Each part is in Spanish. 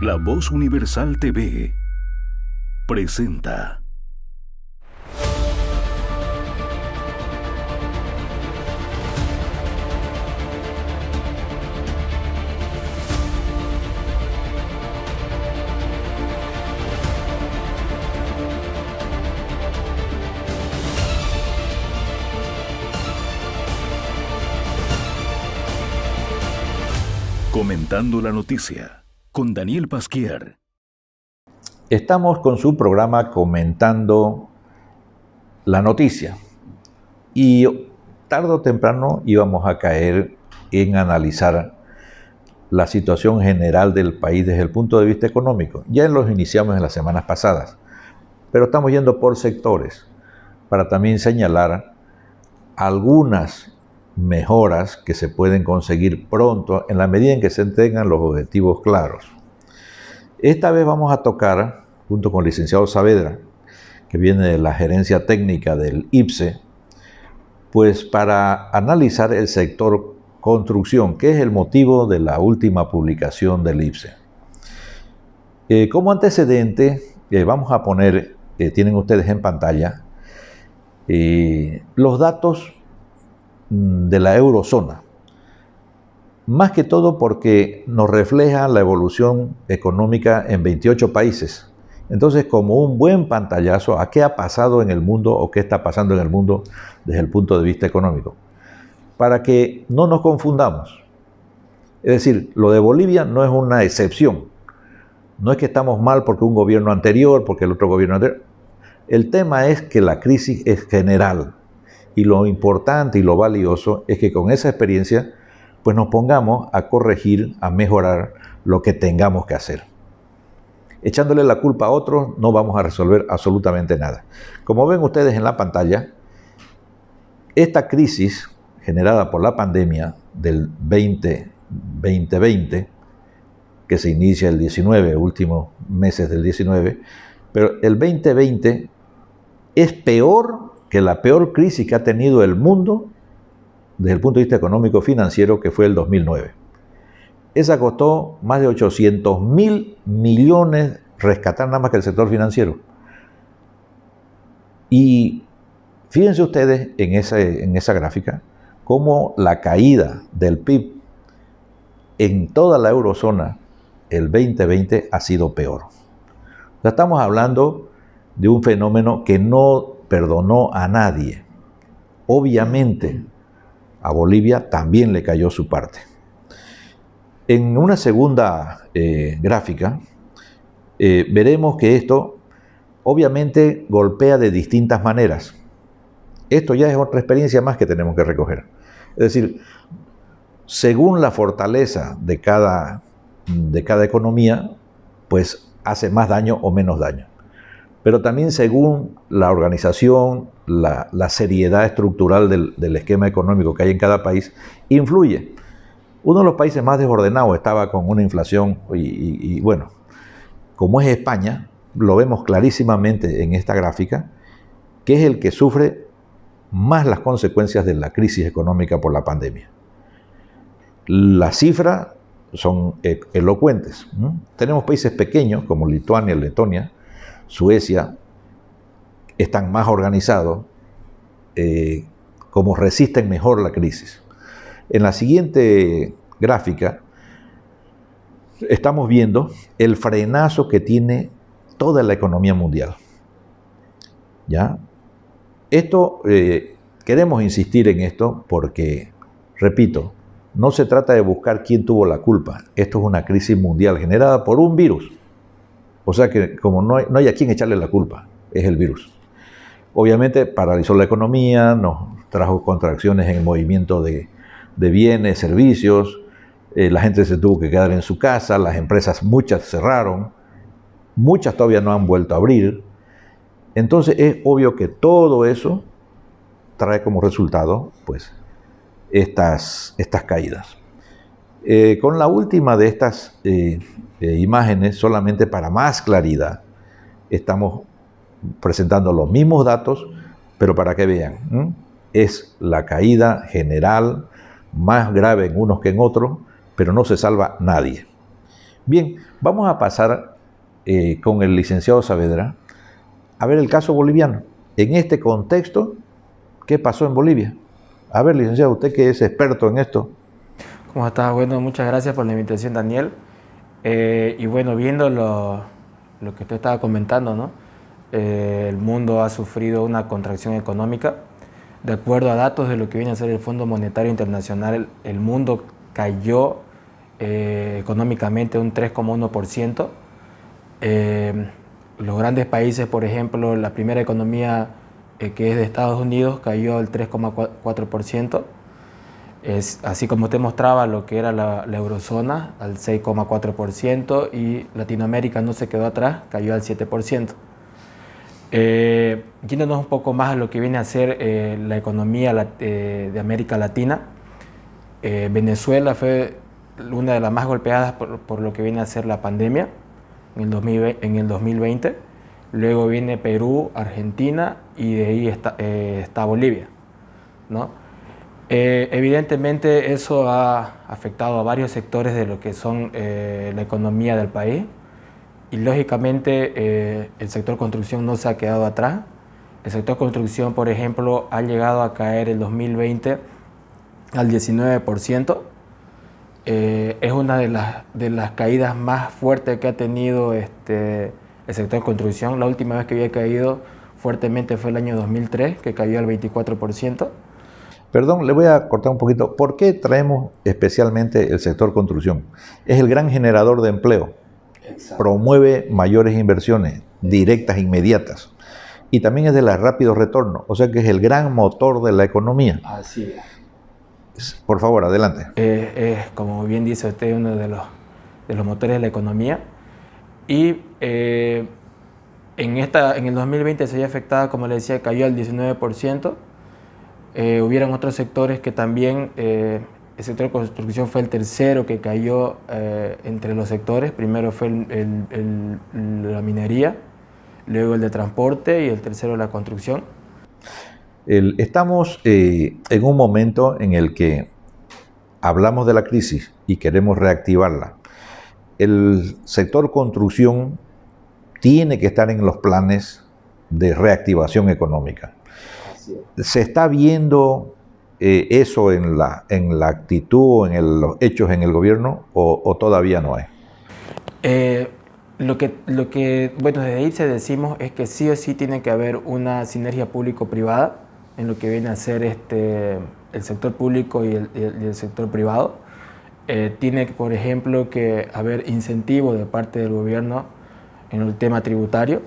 La Voz Universal TV presenta. Comentando la noticia, con Daniel Pasquier. Estamos con su programa Comentando la Noticia y tarde o temprano íbamos a caer en analizar la situación general del país desde el punto de vista económico. Ya los iniciamos en las semanas pasadas, pero estamos yendo por sectores para también señalar algunas mejoras que se pueden conseguir pronto en la medida en que se tengan los objetivos claros. Esta vez vamos a tocar, junto con el licenciado Saavedra, que viene de la gerencia técnica del IPSE, pues para analizar el sector construcción, que es el motivo de la última publicación del IPSE. Como antecedente, vamos a poner, tienen ustedes en pantalla, los datos de la eurozona, más que todo porque nos refleja la evolución económica en 28 países. Entonces, como un buen pantallazo a qué ha pasado en el mundo o qué está pasando en el mundo desde el punto de vista económico, para que no nos confundamos. Es decir, lo de Bolivia no es una excepción. No es que estamos mal porque un gobierno anterior, porque el otro gobierno anterior. El tema es que la crisis es general. Y lo importante y lo valioso es que con esa experiencia pues nos pongamos a corregir, a mejorar lo que tengamos que hacer. Echándole la culpa a otros no vamos a resolver absolutamente nada. Como ven ustedes en la pantalla, esta crisis generada por la pandemia del 2020, que se inicia el 19, últimos meses del 19, pero el 2020 es peor que la peor crisis que ha tenido el mundo desde el punto de vista económico-financiero, que fue el 2009. Esa costó más de 800.000 millones rescatar nada más que el sector financiero. Y fíjense ustedes en esa gráfica cómo la caída del PIB en toda la eurozona el 2020 ha sido peor. O sea, estamos hablando de un fenómeno que no perdonó a nadie. Obviamente, a Bolivia también le cayó su parte. En una segunda gráfica, veremos que esto obviamente golpea de distintas maneras. Esto ya es otra experiencia más que tenemos que recoger. Es decir, según la fortaleza de cada economía, pues hace más daño o menos daño. Pero también según la organización, la seriedad estructural del esquema económico que hay en cada país, influye. Uno de los países más desordenados estaba con una inflación y bueno, como es España, lo vemos clarísimamente en esta gráfica, que es el que sufre más las consecuencias de la crisis económica por la pandemia. Las cifras son elocuentes. Tenemos países pequeños como Lituania, Letonia, Suecia, están más organizados, como resisten mejor la crisis. En la siguiente gráfica estamos viendo el frenazo que tiene toda la economía mundial. ¿Ya? Esto, queremos insistir en esto porque, repito, no se trata de buscar quién tuvo la culpa. Esto es una crisis mundial generada por un virus. O sea que como no hay a quién echarle la culpa, es el virus. Obviamente paralizó la economía, nos trajo contracciones en el movimiento de bienes, servicios, la gente se tuvo que quedar en su casa, las empresas muchas cerraron, muchas todavía no han vuelto a abrir. Entonces es obvio que todo eso trae como resultado pues estas caídas. Con la última de estas imágenes, solamente para más claridad, estamos presentando los mismos datos, pero para que vean, es la caída general, más grave en unos que en otros, pero no se salva nadie. Bien, vamos a pasar con el licenciado Saavedra a ver el caso boliviano. En este contexto, ¿qué pasó en Bolivia? A ver, licenciado, usted que es experto en esto. ¿Cómo estás? Bueno, muchas gracias por la invitación, Daniel. Y bueno, viendo lo que usted estaba comentando, ¿no? El mundo ha sufrido una contracción económica. De acuerdo a datos de lo que viene a ser el Fondo Monetario Internacional, el mundo cayó económicamente un 3,1%. Los grandes países, por ejemplo, la primera economía que es de Estados Unidos cayó al 3,4%. Así como te mostraba lo que era la eurozona al 6,4% y Latinoamérica no se quedó atrás, cayó al 7%. Yéndonos un poco más a lo que viene a ser la economía de América Latina, Venezuela fue una de las más golpeadas por lo que viene a ser la pandemia en el 2020. Luego viene Perú, Argentina y de ahí está Bolivia, ¿no? Evidentemente eso ha afectado a varios sectores de lo que son la economía del país y lógicamente el sector construcción no se ha quedado atrás. El sector construcción, por ejemplo, ha llegado a caer el 2020 al 19%. Es una de las caídas más fuertes que ha tenido el sector construcción. La última vez que había caído fuertemente fue el año 2003, que cayó al 24%. Perdón, le voy a cortar un poquito. ¿Por qué traemos especialmente el sector construcción? Es el gran generador de empleo. Exacto. Promueve mayores inversiones directas e inmediatas. Y también es de rápido retorno. O sea que es el gran motor de la economía. Así es. Por favor, adelante. Como bien dice usted, uno de los motores de la economía. Y en el 2020 se había afectado, como le decía, cayó al 19%. Hubieron otros sectores que también, el sector de construcción fue el tercero que cayó entre los sectores. Primero fue la minería, luego el de transporte y el tercero la construcción. Estamos en un momento en el que hablamos de la crisis y queremos reactivarla. El sector construcción tiene que estar en los planes de reactivación económica. ¿Se está viendo eso en la actitud, en los hechos en el gobierno o todavía no hay? Lo que, bueno, desde ahí decimos es que sí o sí tiene que haber una sinergia público-privada en lo que viene a ser el sector público y el sector privado. Tiene, por ejemplo, que haber incentivo de parte del gobierno en el tema tributario.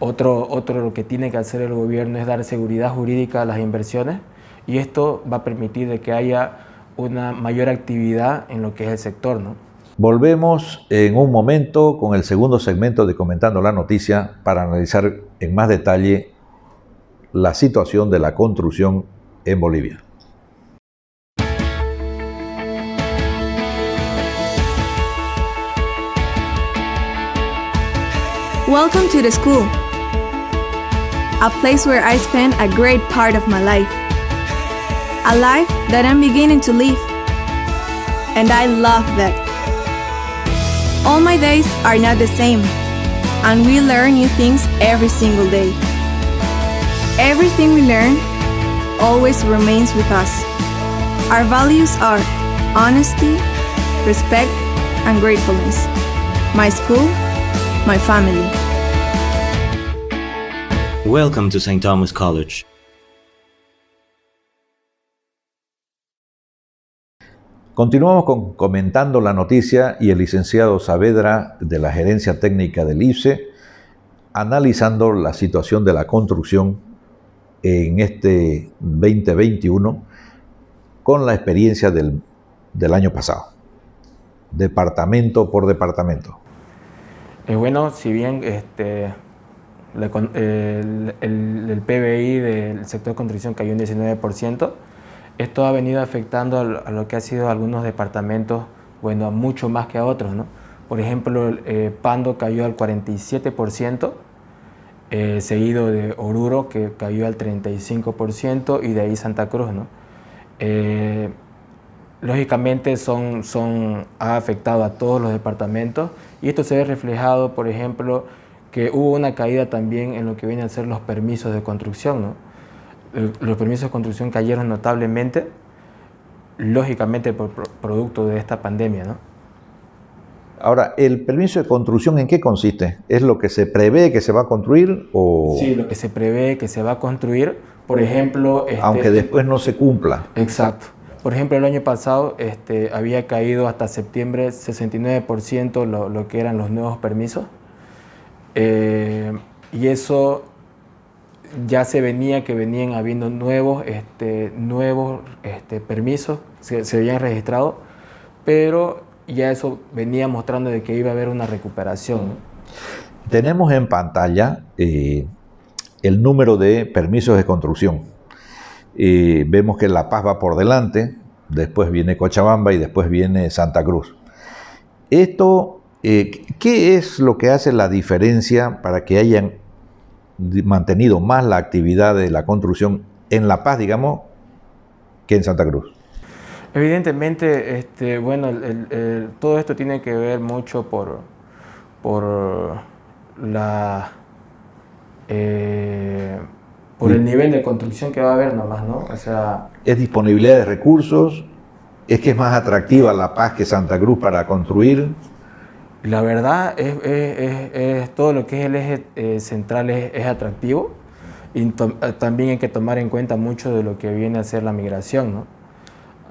Otro lo que tiene que hacer el gobierno es dar seguridad jurídica a las inversiones y esto va a permitir de que haya una mayor actividad en lo que es el sector, ¿no? Volvemos en un momento con el segundo segmento de Comentando la Noticia para analizar en más detalle la situación de la construcción en Bolivia. Welcome to the school, a place where I spend a great part of my life, a life that I'm beginning to live, and I love that. All my days are not the same, and we learn new things every single day. Everything we learn always remains with us. Our values are honesty, respect, and gratefulness. My school, my family. Welcome to St. Thomas College. Continuamos comentando la noticia y el licenciado Saavedra de la Gerencia Técnica del IPSE analizando la situación de la construcción en este 2021 con la experiencia del año pasado, departamento por departamento. Bueno, si bien el PBI del sector construcción cayó un 19%, esto ha venido afectando a lo que ha sido algunos departamentos, bueno, mucho más que a otros, ¿no? Por ejemplo, Pando cayó al 47%, seguido de Oruro, que cayó al 35%, y de ahí Santa Cruz, ¿no? lógicamente ha afectado a todos los departamentos y esto se ve reflejado, por ejemplo, que hubo una caída también en lo que vienen a ser los permisos de construcción, ¿no? Los permisos de construcción cayeron notablemente, lógicamente por producto de esta pandemia, ¿no? Ahora, ¿el permiso de construcción en qué consiste? ¿Es lo que se prevé que se va a construir o...? Sí, lo que se prevé que se va a construir, por ejemplo... aunque después no se cumpla. Exacto. Por ejemplo, el año pasado había caído hasta septiembre 69% lo que eran los nuevos permisos. Y eso ya se venían habiendo nuevos permisos, se habían registrado, pero ya eso venía mostrando de que iba a haber una recuperación, ¿no? Tenemos en pantalla el número de permisos de construcción. Vemos que La Paz va por delante, después viene Cochabamba y después viene Santa Cruz. Esto, ¿qué es lo que hace la diferencia para que hayan mantenido más la actividad de la construcción en La Paz, digamos, que en Santa Cruz? Evidentemente, bueno, todo esto tiene que ver mucho por el nivel de construcción que va a haber nomás, ¿no? O sea, ¿es disponibilidad de recursos? ¿Es que es más atractiva La Paz que Santa Cruz para construir? La verdad es todo lo que es el eje central es atractivo y también hay que tomar en cuenta mucho de lo que viene a ser la migración, ¿no?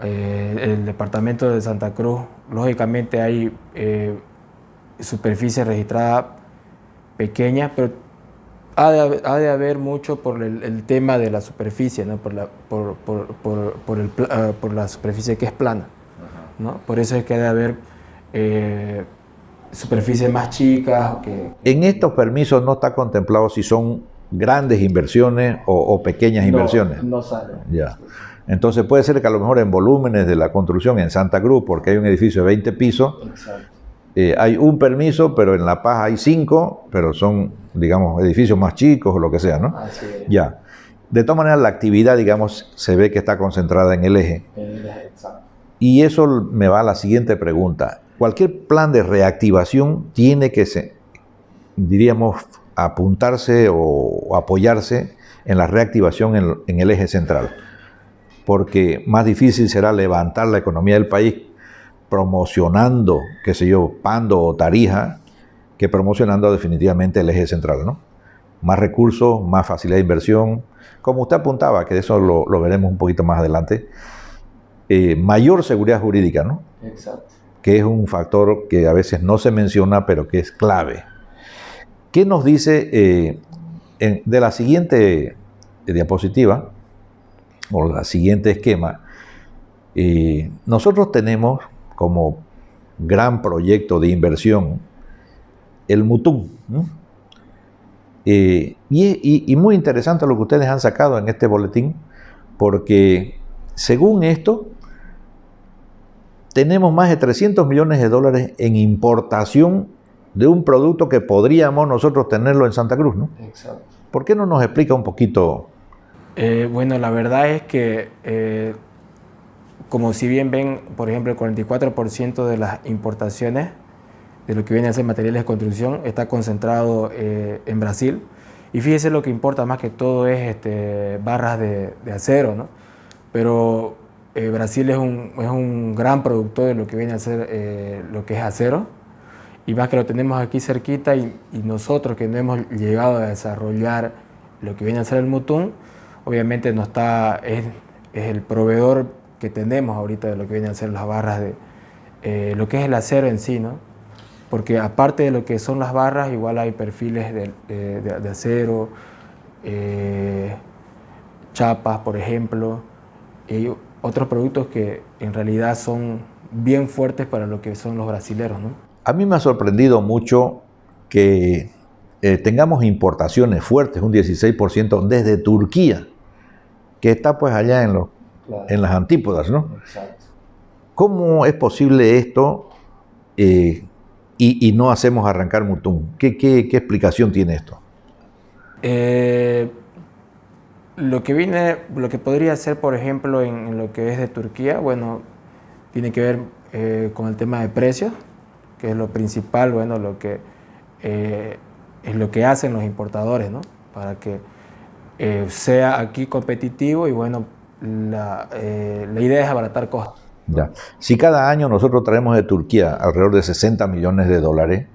El departamento de Santa Cruz, lógicamente hay superficie registrada pequeña, pero ha de haber mucho por el tema de la superficie, ¿no? por la superficie que es plana, ¿no? Por eso es que ha de haber superficies más chicas. En estos permisos no está contemplado si son grandes inversiones o pequeñas inversiones. No sale. Ya. Entonces puede ser que a lo mejor en volúmenes de la construcción en Santa Cruz, porque hay un edificio de 20 pisos, hay un permiso, pero en La Paz hay 5, pero son, digamos, edificios más chicos o lo que sea, ¿no? Así es. Ya. De todas maneras, la actividad, digamos, se ve que está concentrada en el eje. Exacto. Y eso me va a la siguiente pregunta. Cualquier plan de reactivación tiene que, diríamos, apuntarse o apoyarse en la reactivación en el eje central, porque más difícil será levantar la economía del país promocionando, qué sé yo, Pando o Tarija, que promocionando definitivamente el eje central, ¿no? Más recursos, más facilidad de inversión, como usted apuntaba, que eso lo veremos un poquito más adelante, mayor seguridad jurídica, ¿no? Exacto. Que es un factor que a veces no se menciona, pero que es clave. ¿Qué nos dice de la siguiente diapositiva, o la siguiente esquema? Nosotros tenemos como gran proyecto de inversión el Mutum, ¿no? Y muy interesante lo que ustedes han sacado en este boletín, porque según esto, tenemos más de 300 millones de dólares en importación de un producto que podríamos nosotros tenerlo en Santa Cruz, ¿no? Exacto. ¿Por qué no nos explica un poquito? Bueno, la verdad es que, como si bien ven, por ejemplo, el 44% de las importaciones de lo que viene a ser materiales de construcción está concentrado en Brasil. Y fíjese, lo que importa más que todo es barras de acero, ¿no? Pero Brasil es un gran productor de lo que viene a ser lo que es acero. Y más que lo tenemos aquí cerquita y nosotros que no hemos llegado a desarrollar lo que viene a ser el Mutum, obviamente es el proveedor que tenemos ahorita de lo que vienen a ser las barras de lo que es el acero en sí, ¿no? Porque aparte de lo que son las barras, igual hay perfiles de acero, chapas, por ejemplo, y otros productos que en realidad son bien fuertes para lo que son los brasileros, ¿no? A mí me ha sorprendido mucho que tengamos importaciones fuertes, un 16% desde Turquía, que está pues allá en las antípodas, ¿no? Exacto. ¿Cómo es posible esto y no hacemos arrancar Mutum? ¿Qué explicación tiene esto? Lo que podría ser, por ejemplo, en lo que es de Turquía, bueno, tiene que ver con el tema de precios, que es lo principal, bueno, es lo que hacen los importadores, ¿no? Para que sea aquí competitivo y bueno, la idea es abaratar costos. Ya. Si cada año nosotros traemos de Turquía alrededor de 60 millones de dólares,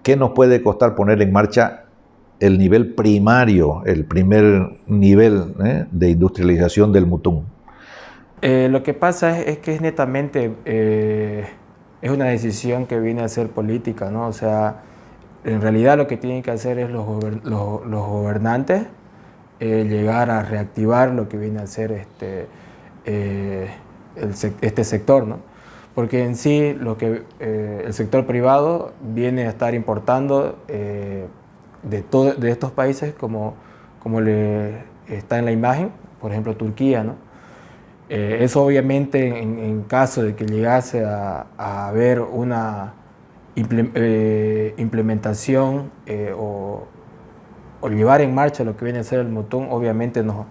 ¿qué nos puede costar poner en marcha el nivel primario, el primer nivel de industrialización del Mutum? Lo que pasa es que es netamente, es una decisión que viene a ser política, ¿no? O sea, en realidad lo que tienen que hacer es los gobernantes llegar a reactivar lo que viene a ser este sector, ¿no? Porque en sí el sector privado viene a estar importando de estos países como le está en la imagen, por ejemplo Turquía, ¿no? Eso obviamente en caso de que llegase a haber una implementación o llevar en marcha lo que viene a ser el Mutum, obviamente nos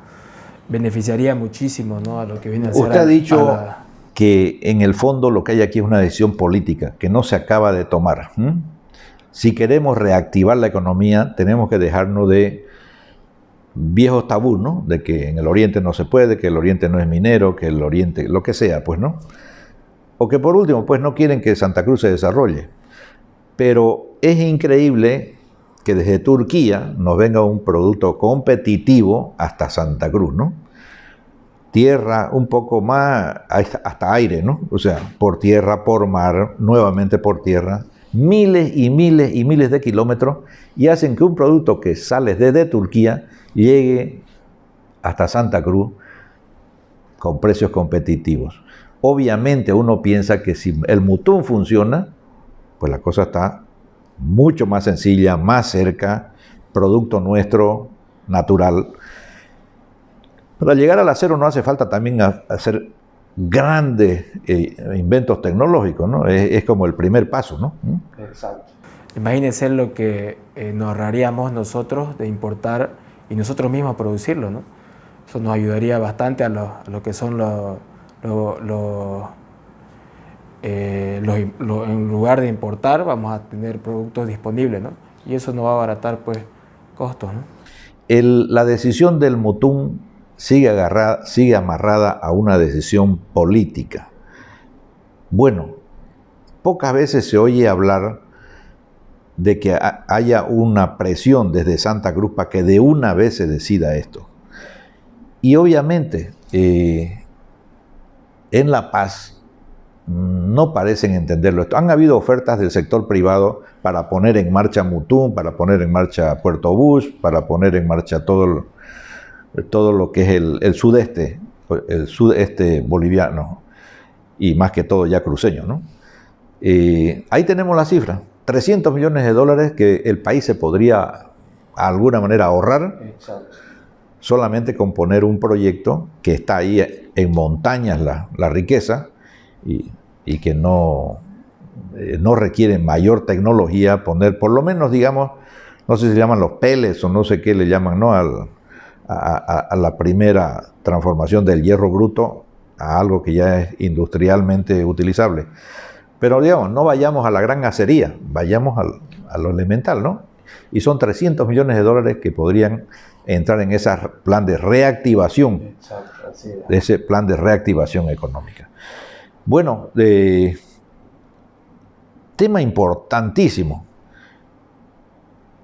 beneficiaría muchísimo, ¿no? A lo que viene a ser. Usted ha dicho que en el fondo lo que hay aquí es una decisión política que no se acaba de tomar. Si queremos reactivar la economía, tenemos que dejarnos de viejos tabús, ¿no? De que en el Oriente no se puede, que el Oriente no es minero, que el Oriente, lo que sea, pues, ¿no? O que por último, pues no quieren que Santa Cruz se desarrolle. Pero es increíble que desde Turquía nos venga un producto competitivo hasta Santa Cruz, ¿no? Tierra, un poco más, hasta aire, ¿no? O sea, por tierra, por mar, nuevamente por tierra, miles y miles y miles de kilómetros, y hacen que un producto que sale desde Turquía llegue hasta Santa Cruz con precios competitivos. Obviamente uno piensa que si el Mutum funciona, pues la cosa está mucho más sencilla, más cerca, producto nuestro, natural. Para llegar al acero no hace falta también hacer grandes inventos tecnológicos, ¿no? Es como el primer paso, ¿no? Exacto. Imagínense lo que nos ahorraríamos nosotros de importar y nosotros mismos producirlo, ¿no? Eso nos ayudaría bastante a lo que son en lugar de importar, vamos a tener productos disponibles, ¿no? Y eso nos va a abaratar, pues, costos, ¿no? La decisión del Mutum sigue amarrada a una decisión política. Bueno, pocas veces se oye hablar de que haya una presión desde Santa Cruz para que de una vez se decida esto. Y obviamente, en La Paz no parecen entenderlo. Han habido ofertas del sector privado para poner en marcha Mutum, para poner en marcha Puerto Bus, para poner en marcha todo lo que es el sudeste boliviano y más que todo ya cruceño, ¿no? Ahí tenemos la cifra, 300 millones de dólares que el país se podría de alguna manera ahorrar. Exacto. Solamente con poner un proyecto que está ahí en montañas la riqueza y que no requiere mayor tecnología, poner por lo menos, digamos, no sé si se llaman los pellets o no sé qué le llaman, ¿no? A la primera transformación del hierro bruto a algo que ya es industrialmente utilizable. Pero digamos, no vayamos a la gran acería, vayamos a lo elemental, ¿no? Y son 300 millones de dólares que podrían entrar en ese plan de reactivación. Exacto, así es. De ese plan de reactivación económica. Bueno, tema importantísimo.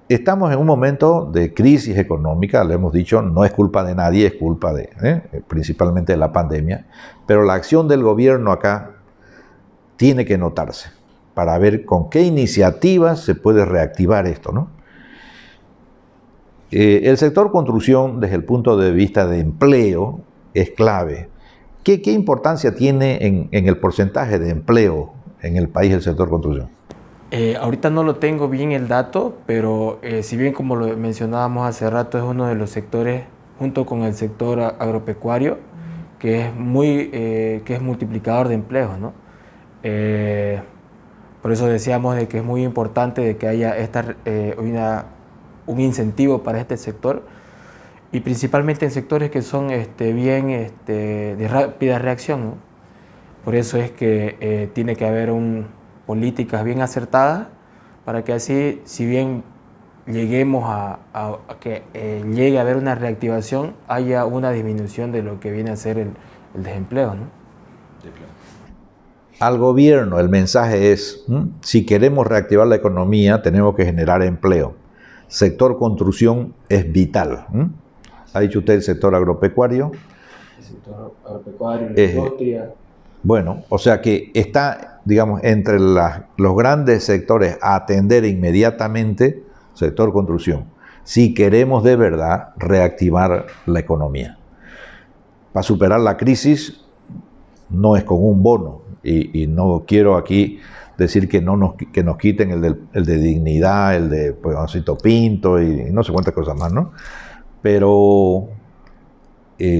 Estamos en un momento de crisis económica, le hemos dicho, no es culpa de nadie, es culpa principalmente de la pandemia, pero la acción del gobierno acá tiene que notarse para ver con qué iniciativas se puede reactivar esto, ¿no? El sector construcción, desde el punto de vista de empleo, es clave. ¿Qué importancia tiene en el porcentaje de empleo en el país el sector construcción? Ahorita no lo tengo bien el dato, pero si bien como lo mencionábamos hace rato, es uno de los sectores, junto con el sector agropecuario, que es multiplicador de empleos, ¿no? Por eso decíamos de que es muy importante de que haya un incentivo para este sector, y principalmente en sectores que son bien de rápida reacción, ¿no? Por eso es que tiene que haber políticas bien acertadas para que así, si bien lleguemos a que llegue a haber una reactivación, haya una disminución de lo que viene a ser el desempleo, ¿no? Al gobierno el mensaje es, si queremos reactivar la economía, tenemos que generar empleo. Sector construcción es vital. Ha dicho usted el sector agropecuario. El sector agropecuario, la industria. Bueno, o sea que está, digamos, entre los grandes sectores a atender inmediatamente, sector construcción, si queremos de verdad reactivar la economía. Para superar la crisis no es con un bono, y no quiero aquí decir que nos quiten el de dignidad, el de Juancito Pinto y no sé cuántas cosas más, ¿no? Pero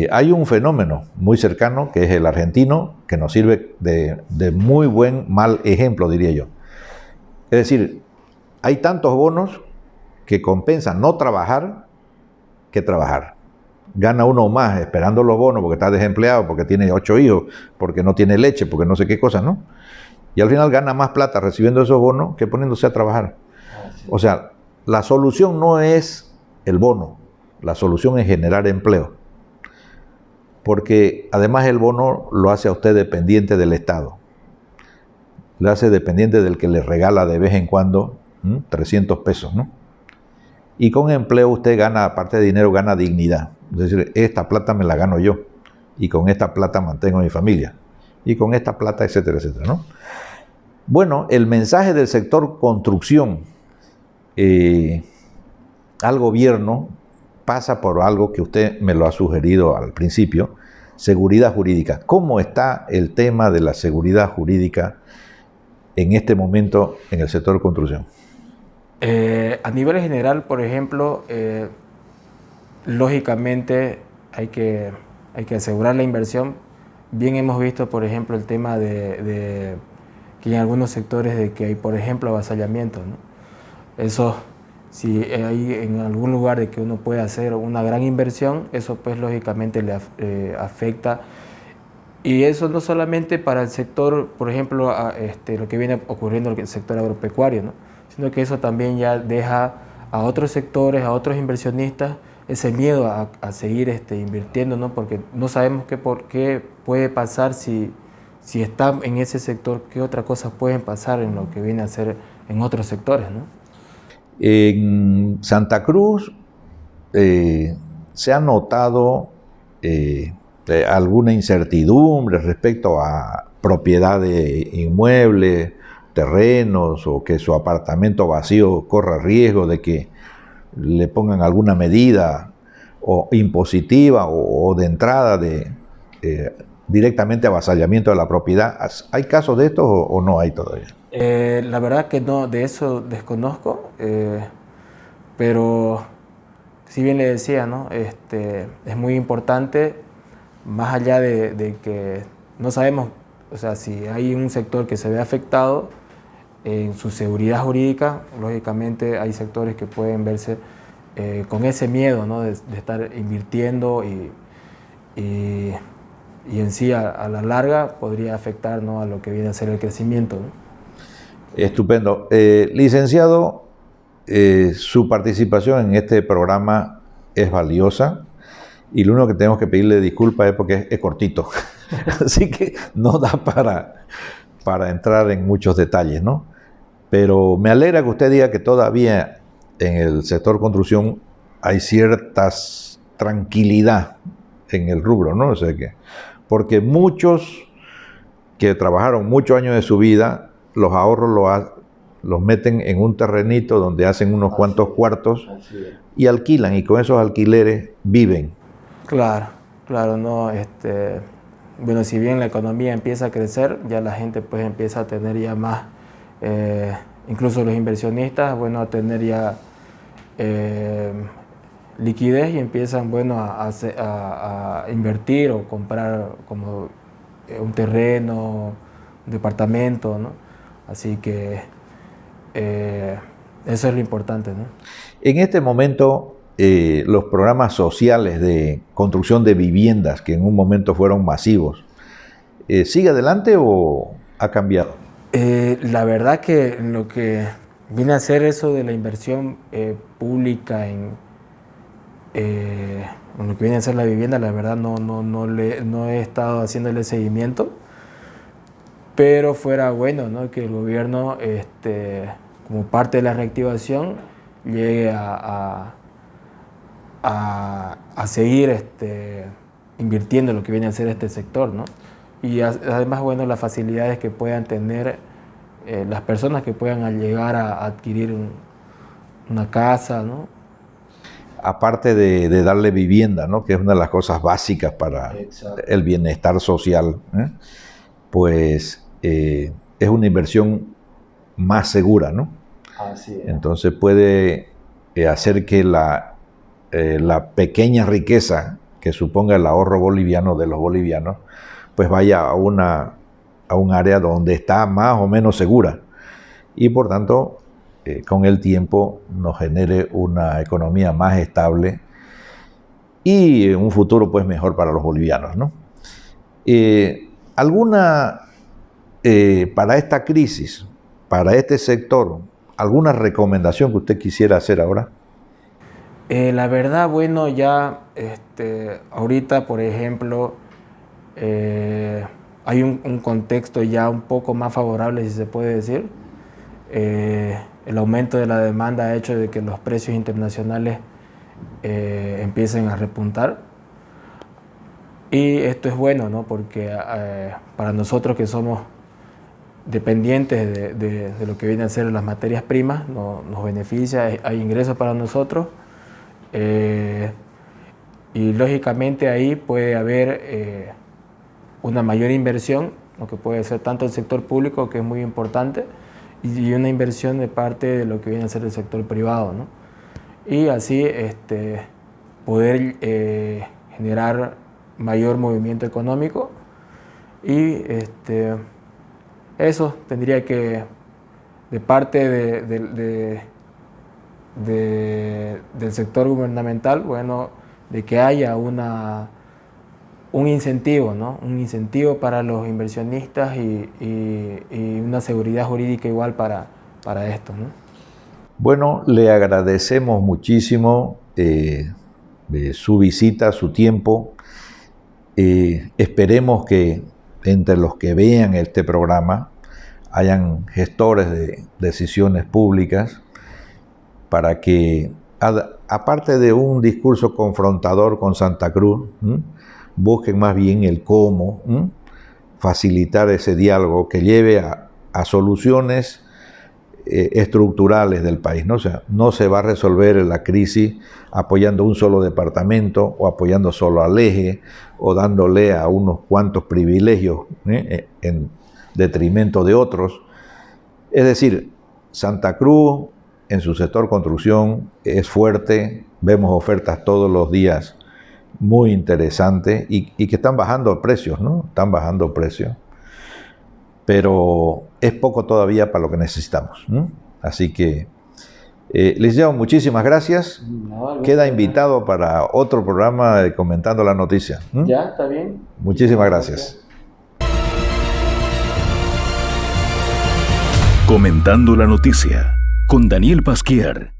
hay un fenómeno muy cercano que es el argentino, que nos sirve de muy mal ejemplo, diría yo. Es decir, hay tantos bonos que compensan no trabajar que trabajar. Gana uno más esperando los bonos porque está desempleado, porque tiene 8 hijos, porque no tiene leche, porque no sé qué cosa, ¿no? Y al final gana más plata recibiendo esos bonos que poniéndose a trabajar. O sea, la solución no es el bono, la solución es generar empleo. Porque además el bono lo hace a usted dependiente del Estado. Le hace dependiente del que le regala de vez en cuando 300 pesos, ¿no? Y con empleo usted gana, aparte de dinero, gana dignidad. Es decir, esta plata me la gano yo. Y con esta plata mantengo a mi familia. Y con esta plata, etcétera, etcétera, ¿no? Bueno, el mensaje del sector construcción al gobierno pasa por algo que usted me lo ha sugerido al principio, seguridad jurídica. ¿Cómo está el tema de la seguridad jurídica en este momento en el sector construcción? A nivel general, por ejemplo, lógicamente hay que asegurar la inversión. Bien hemos visto, por ejemplo, el tema de que en algunos sectores de que hay, por ejemplo, avasallamiento, ¿no? Eso, si hay en algún lugar de que uno puede hacer una gran inversión, eso pues lógicamente le afecta. Y eso no solamente para el sector, por ejemplo, lo que viene ocurriendo en el sector agropecuario, ¿no? Sino que eso también ya deja a otros sectores, a otros inversionistas, ese miedo a seguir invirtiendo, ¿no? Porque no sabemos qué puede pasar si está en ese sector, qué otras cosas pueden pasar en lo que viene a ser en otros sectores, ¿no? En Santa Cruz se ha notado alguna incertidumbre respecto a propiedad de inmuebles, terrenos, o que su apartamento vacío corra riesgo de que le pongan alguna medida o impositiva o de entrada de directamente avasallamiento de la propiedad. ¿Hay casos de estos o no hay todavía? La verdad que no, de eso desconozco, pero si bien le decía, ¿no? Es muy importante, más allá de que no sabemos, o sea, si hay un sector que se ve afectado en su seguridad jurídica, lógicamente hay sectores que pueden verse con ese miedo, ¿no? de estar invirtiendo y en sí a la larga podría afectar, ¿no? a lo que viene a ser el crecimiento, ¿no? Estupendo. Licenciado, su participación en este programa es valiosa y lo único que tenemos que pedirle disculpas es porque es cortito. Así que no da para entrar en muchos detalles, ¿no? Pero me alegra que usted diga que todavía en el sector construcción hay ciertas tranquilidad en el rubro, ¿no? O sea que, porque muchos que trabajaron muchos años de su vida, los ahorros los meten en un terrenito donde hacen unos cuantos cuartos y alquilan, y con esos alquileres viven. Claro, no, bueno, si bien la economía empieza a crecer, ya la gente pues empieza a tener ya más, incluso los inversionistas, bueno, a tener ya liquidez y empiezan, bueno, a invertir o comprar como un terreno, un departamento, ¿no? Así que eso es lo importante, ¿no? En este momento, los programas sociales de construcción de viviendas, que en un momento fueron masivos, ¿Sigue adelante o ha cambiado? La verdad que en lo que viene a ser eso de la inversión pública en lo que viene a ser la vivienda, la verdad no he estado haciéndole seguimiento, pero fuera bueno, ¿no?, que el gobierno, como parte de la reactivación, llegue a seguir invirtiendo en lo que viene a ser este sector, ¿no? Y además, bueno, las facilidades que puedan tener las personas que puedan llegar a adquirir una casa, ¿no? Aparte de darle vivienda, ¿no?, que es una de las cosas básicas para el bienestar social, pues es una inversión más segura, ¿no? Así es. Entonces puede hacer que la pequeña riqueza que suponga el ahorro boliviano de los bolivianos, pues vaya a un área donde está más o menos segura y por tanto con el tiempo nos genere una economía más estable y un futuro pues mejor para los bolivianos, ¿no? Para esta crisis, para este sector, ¿alguna recomendación que usted quisiera hacer ahora? La verdad, bueno, ya ahorita, por ejemplo, hay un contexto ya un poco más favorable, si se puede decir. El aumento de la demanda ha hecho de que los precios internacionales empiecen a repuntar. Y esto es bueno, ¿no?, porque para nosotros que somos dependientes de lo que vienen a ser las materias primas, nos beneficia, hay ingresos para nosotros. Y lógicamente ahí puede haber una mayor inversión, lo que puede ser tanto el sector público, que es muy importante, y una inversión de parte de lo que viene a ser el sector privado, ¿no? Y así poder generar mayor movimiento económico y eso tendría que, de parte del sector gubernamental, bueno, de que haya un incentivo, ¿no?, un incentivo para los inversionistas y una seguridad jurídica igual para esto, ¿no? Bueno, le agradecemos muchísimo su visita, su tiempo. Esperemos que entre los que vean este programa hayan gestores de decisiones públicas para que, aparte de un discurso confrontador con Santa Cruz, busquen más bien el cómo facilitar ese diálogo que lleve a soluciones estructurales del país, ¿no? O sea, no se va a resolver la crisis apoyando un solo departamento o apoyando solo al eje o dándole a unos cuantos privilegios en detrimento de otros. Es decir, Santa Cruz en su sector construcción es fuerte, vemos ofertas todos los días muy interesantes y que están bajando precios, ¿no? Están bajando precios. Pero es poco todavía para lo que necesitamos, ¿no? Así que, licenciado, muchísimas gracias. Queda invitado para otro programa de Comentando la Noticia. Ya, está bien. Muchísimas gracias. Comentando la Noticia con Daniel Pasquier.